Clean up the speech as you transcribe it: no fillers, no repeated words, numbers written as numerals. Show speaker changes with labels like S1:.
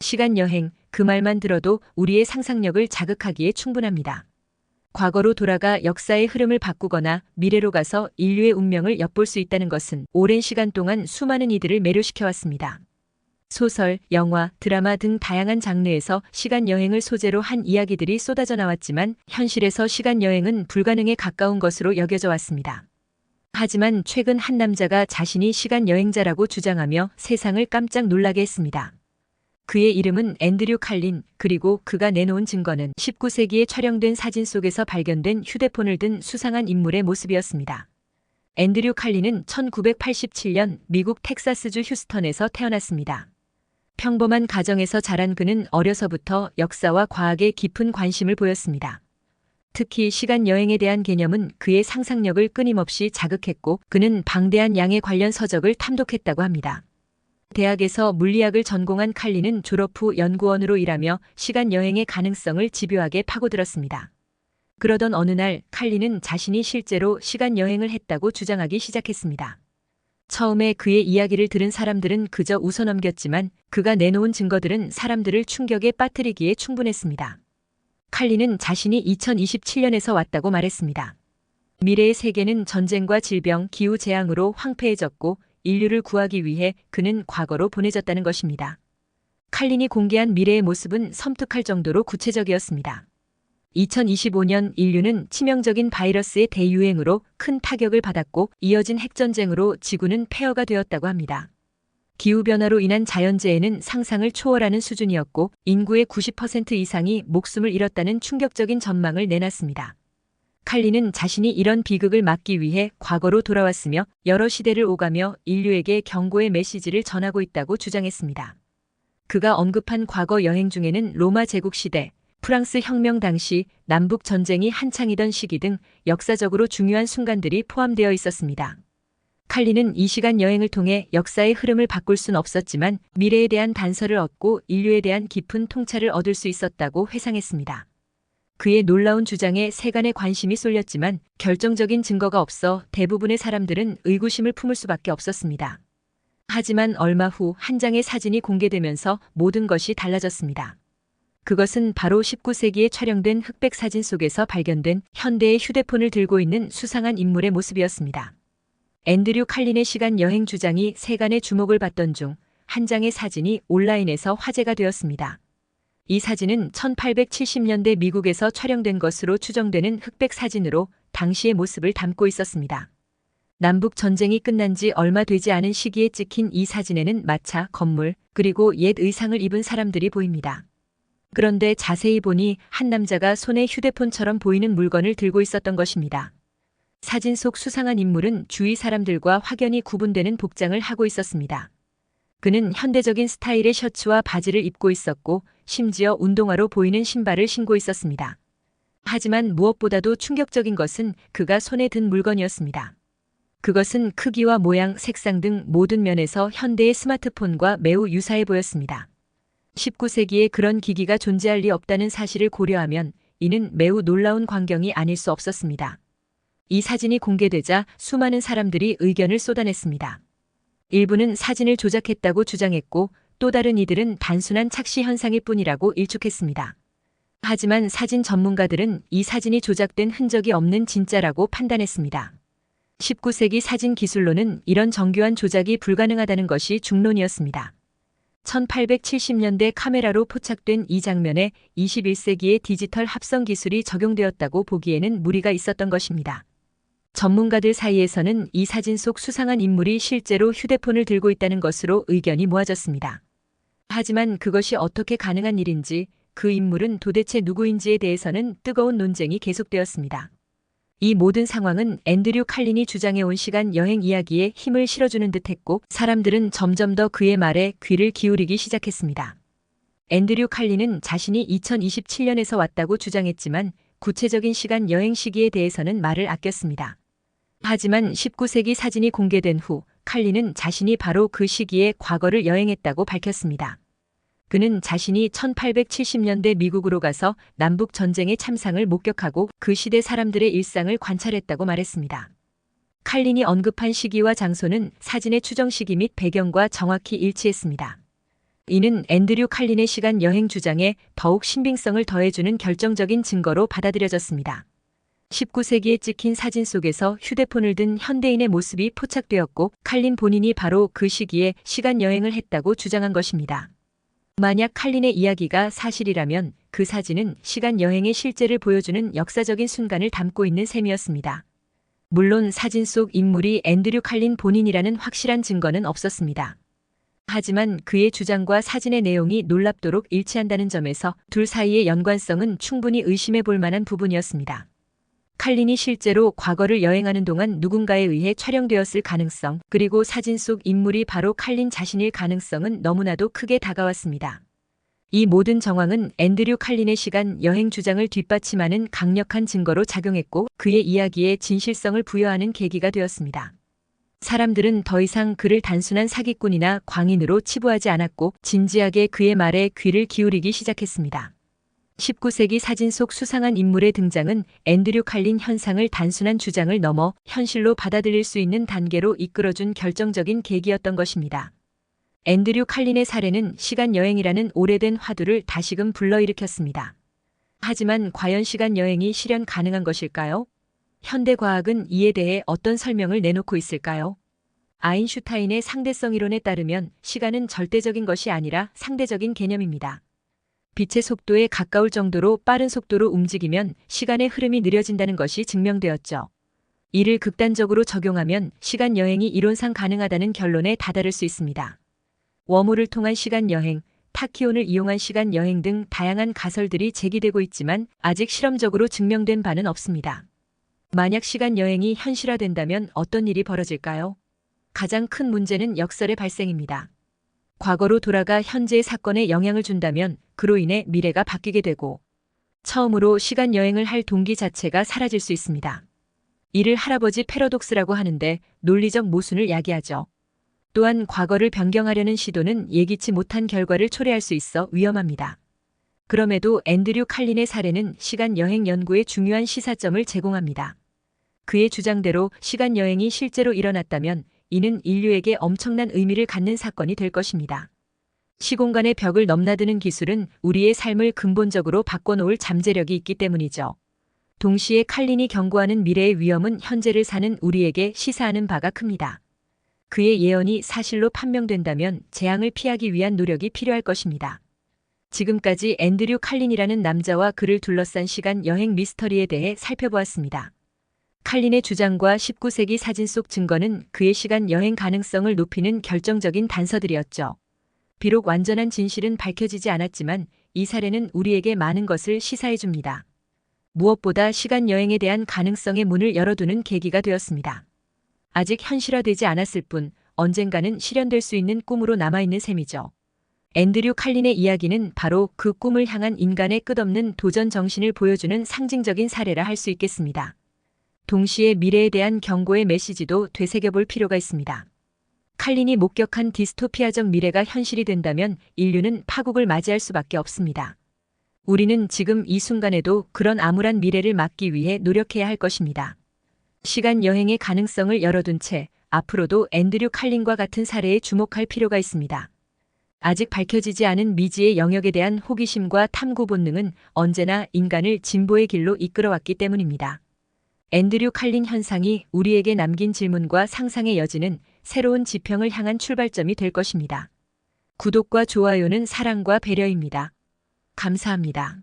S1: 시간 여행, 그 말만 들어도 우리의 상상력을 자극하기에 충분합니다. 과거로 돌아가 역사의 흐름을 바꾸거나 미래로 가서 인류의 운명을 엿볼 수 있다는 것은 오랜 시간 동안 수많은 이들을 매료시켜왔습니다. 소설, 영화, 드라마 등 다양한 장르에서 시간 여행을 소재로 한 이야기들이 쏟아져 나왔지만 현실에서 시간 여행은 불가능에 가까운 것으로 여겨져 왔습니다. 하지만 최근 한 남자가 자신이 시간 여행자라고 주장하며 세상을 깜짝 놀라게 했습니다. 그의 이름은 앤드류 칼린, 그리고 그가 내놓은 증거는 19세기에 촬영된 사진 속에서 발견된 휴대폰을 든 수상한 인물의 모습이었습니다. 앤드류 칼린은 1987년 미국 텍사스주 휴스턴에서 태어났습니다. 평범한 가정에서 자란 그는 어려서부터 역사와 과학에 깊은 관심을 보였습니다. 특히 시간 여행에 대한 개념은 그의 상상력을 끊임없이 자극했고 그는 방대한 양의 관련 서적을 탐독했다고 합니다. 대학에서 물리학을 전공한 칼린은 졸업 후 연구원으로 일하며 시간 여행의 가능성을 집요하게 파고들었습니다. 그러던 어느 날 칼린은 자신이 실제로 시간 여행을 했다고 주장하기 시작했습니다. 처음에 그의 이야기를 들은 사람들은 그저 웃어넘겼지만 그가 내놓은 증거들은 사람들을 충격에 빠뜨리기에 충분했습니다. 칼린은 자신이 2027년에서 왔다고 말했습니다. 미래의 세계는 전쟁과 질병, 기후 재앙으로 황폐해졌고 인류를 구하기 위해 그는 과거로 보내졌다는 것입니다. 칼린이 공개한 미래의 모습은 섬뜩할 정도로 구체적이었습니다. 2025년 인류는 치명적인 바이러스의 대유행으로 큰 타격을 받았고 이어진 핵전쟁으로 지구는 폐허가 되었다고 합니다. 기후변화로 인한 자연재해는 상상을 초월하는 수준이었고 인구의 90% 이상이 목숨을 잃었다는 충격적인 전망을 내놨습니다. 칼린은 자신이 이런 비극을 막기 위해 과거로 돌아왔으며 여러 시대를 오가며 인류에게 경고의 메시지를 전하고 있다고 주장했습니다. 그가 언급한 과거 여행 중에는 로마 제국 시대, 프랑스 혁명 당시, 남북 전쟁이 한창이던 시기 등 역사적으로 중요한 순간들이 포함되어 있었습니다. 칼린은 이 시간 여행을 통해 역사의 흐름을 바꿀 순 없었지만 미래에 대한 단서를 얻고 인류에 대한 깊은 통찰을 얻을 수 있었다고 회상했습니다. 그의 놀라운 주장에 세간의 관심이 쏠렸지만 결정적인 증거가 없어 대부분의 사람들은 의구심을 품을 수밖에 없었습니다. 하지만 얼마 후 한 장의 사진이 공개되면서 모든 것이 달라졌습니다. 그것은 바로 19세기에 촬영된 흑백 사진 속에서 발견된 현대의 휴대폰을 들고 있는 수상한 인물의 모습이었습니다. 앤드류 칼린의 시간 여행 주장이 세간의 주목을 받던 중 한 장의 사진이 온라인에서 화제가 되었습니다. 이 사진은 1870년대 미국에서 촬영된 것으로 추정되는 흑백 사진으로 당시의 모습을 담고 있었습니다. 남북 전쟁이 끝난 지 얼마 되지 않은 시기에 찍힌 이 사진에는 마차, 건물, 그리고 옛 의상을 입은 사람들이 보입니다. 그런데 자세히 보니 한 남자가 손에 휴대폰처럼 보이는 물건을 들고 있었던 것입니다. 사진 속 수상한 인물은 주위 사람들과 확연히 구분되는 복장을 하고 있었습니다. 그는 현대적인 스타일의 셔츠와 바지를 입고 있었고 심지어 운동화로 보이는 신발을 신고 있었습니다. 하지만 무엇보다도 충격적인 것은 그가 손에 든 물건이었습니다. 그것은 크기와 모양, 색상 등 모든 면에서 현대의 스마트폰과 매우 유사해 보였습니다. 19세기에 그런 기기가 존재할 리 없다는 사실을 고려하면 이는 매우 놀라운 광경이 아닐 수 없었습니다. 이 사진이 공개되자 수많은 사람들이 의견을 쏟아냈습니다. 일부는 사진을 조작했다고 주장했고 또 다른 이들은 단순한 착시 현상일 뿐이라고 일축했습니다. 하지만 사진 전문가들은 이 사진이 조작된 흔적이 없는 진짜라고 판단했습니다. 19세기 사진 기술로는 이런 정교한 조작이 불가능하다는 것이 중론이었습니다. 1870년대 카메라로 포착된 이 장면에 21세기의 디지털 합성 기술이 적용되었다고 보기에는 무리가 있었던 것입니다. 전문가들 사이에서는 이 사진 속 수상한 인물이 실제로 휴대폰을 들고 있다는 것으로 의견이 모아졌습니다. 하지만 그것이 어떻게 가능한 일인지, 그 인물은 도대체 누구인지에 대해서는 뜨거운 논쟁이 계속되었습니다. 이 모든 상황은 앤드류 칼린이 주장해온 시간 여행 이야기에 힘을 실어주는 듯했고 사람들은 점점 더 그의 말에 귀를 기울이기 시작했습니다. 앤드류 칼린은 자신이 2027년에서 왔다고 주장했지만 구체적인 시간 여행 시기에 대해서는 말을 아꼈습니다. 하지만 19세기 사진이 공개된 후 칼린은 자신이 바로 그 시기에 과거를 여행했다고 밝혔습니다. 그는 자신이 1870년대 미국으로 가서 남북 전쟁의 참상을 목격하고 그 시대 사람들의 일상을 관찰했다고 말했습니다. 칼린이 언급한 시기와 장소는 사진의 추정 시기 및 배경과 정확히 일치했습니다. 이는 앤드류 칼린의 시간 여행 주장에 더욱 신빙성을 더해주는 결정적인 증거로 받아들여졌습니다. 19세기에 찍힌 사진 속에서 휴대폰을 든 현대인의 모습이 포착되었고 칼린 본인이 바로 그 시기에 시간 여행을 했다고 주장한 것입니다. 만약 칼린의 이야기가 사실이라면 그 사진은 시간 여행의 실제를 보여주는 역사적인 순간을 담고 있는 셈이었습니다. 물론 사진 속 인물이 앤드류 칼린 본인이라는 확실한 증거는 없었습니다. 하지만 그의 주장과 사진의 내용이 놀랍도록 일치한다는 점에서 둘 사이의 연관성은 충분히 의심해 볼 만한 부분이었습니다. 칼린이 실제로 과거를 여행하는 동안 누군가에 의해 촬영되었을 가능성, 그리고 사진 속 인물이 바로 칼린 자신일 가능성은 너무나도 크게 다가왔습니다. 이 모든 정황은 앤드류 칼린의 시간 여행 주장을 뒷받침하는 강력한 증거로 작용했고 그의 이야기에 진실성을 부여하는 계기가 되었습니다. 사람들은 더 이상 그를 단순한 사기꾼이나 광인으로 치부하지 않았고 진지하게 그의 말에 귀를 기울이기 시작했습니다. 19세기 사진 속 수상한 인물의 등장은 앤드류 칼린 현상을 단순한 주장을 넘어 현실로 받아들일 수 있는 단계로 이끌어준 결정적인 계기였던 것입니다. 앤드류 칼린의 사례는 시간 여행이라는 오래된 화두를 다시금 불러일으켰습니다. 하지만 과연 시간 여행이 실현 가능한 것일까요? 현대 과학은 이에 대해 어떤 설명을 내놓고 있을까요? 아인슈타인의 상대성 이론에 따르면 시간은 절대적인 것이 아니라 상대적인 개념입니다. 빛의 속도에 가까울 정도로 빠른 속도로 움직이면 시간의 흐름이 느려진다는 것이 증명되었죠. 이를 극단적으로 적용하면 시간 여행이 이론상 가능하다는 결론에 다다를 수 있습니다. 웜홀을 통한 시간 여행, 타키온을 이용한 시간 여행 등 다양한 가설들이 제기되고 있지만 아직 실험적으로 증명된 바는 없습니다. 만약 시간 여행이 현실화된다면 어떤 일이 벌어질까요? 가장 큰 문제는 역설의 발생입니다. 과거로 돌아가 현재의 사건에 영향을 준다면 그로 인해 미래가 바뀌게 되고 처음으로 시간 여행을 할 동기 자체가 사라질 수 있습니다. 이를 할아버지 패러독스라고 하는데 논리적 모순을 야기하죠. 또한 과거를 변경하려는 시도는 예기치 못한 결과를 초래할 수 있어 위험합니다. 그럼에도 앤드류 칼린의 사례는 시간 여행 연구에 중요한 시사점을 제공합니다. 그의 주장대로 시간 여행이 실제로 일어났다면 이는 인류에게 엄청난 의미를 갖는 사건이 될 것입니다. 시공간의 벽을 넘나드는 기술은 우리의 삶을 근본적으로 바꿔놓을 잠재력이 있기 때문이죠. 동시에 칼린이 경고하는 미래의 위험은 현재를 사는 우리에게 시사하는 바가 큽니다. 그의 예언이 사실로 판명된다면 재앙을 피하기 위한 노력이 필요할 것입니다. 지금까지 앤드류 칼린이라는 남자와 그를 둘러싼 시간 여행 미스터리에 대해 살펴보았습니다. 칼린의 주장과 19세기 사진 속 증거는 그의 시간 여행 가능성을 높이는 결정적인 단서들이었죠. 비록 완전한 진실은 밝혀지지 않았지만 이 사례는 우리에게 많은 것을 시사해 줍니다. 무엇보다 시간 여행에 대한 가능성의 문을 열어두는 계기가 되었습니다. 아직 현실화되지 않았을 뿐 언젠가는 실현될 수 있는 꿈으로 남아있는 셈이죠. 앤드류 칼린의 이야기는 바로 그 꿈을 향한 인간의 끝없는 도전 정신을 보여주는 상징적인 사례라 할 수 있겠습니다. 동시에 미래에 대한 경고의 메시지도 되새겨볼 필요가 있습니다. 칼린이 목격한 디스토피아적 미래가 현실이 된다면 인류는 파국을 맞이할 수밖에 없습니다. 우리는 지금 이 순간에도 그런 암울한 미래를 막기 위해 노력해야 할 것입니다. 시간 여행의 가능성을 열어둔 채 앞으로도 앤드류 칼린과 같은 사례에 주목할 필요가 있습니다. 아직 밝혀지지 않은 미지의 영역에 대한 호기심과 탐구 본능은 언제나 인간을 진보의 길로 이끌어왔기 때문입니다. 앤드류 칼린 현상이 우리에게 남긴 질문과 상상의 여지는 새로운 지평을 향한 출발점이 될 것입니다. 구독과 좋아요는 사랑과 배려입니다. 감사합니다.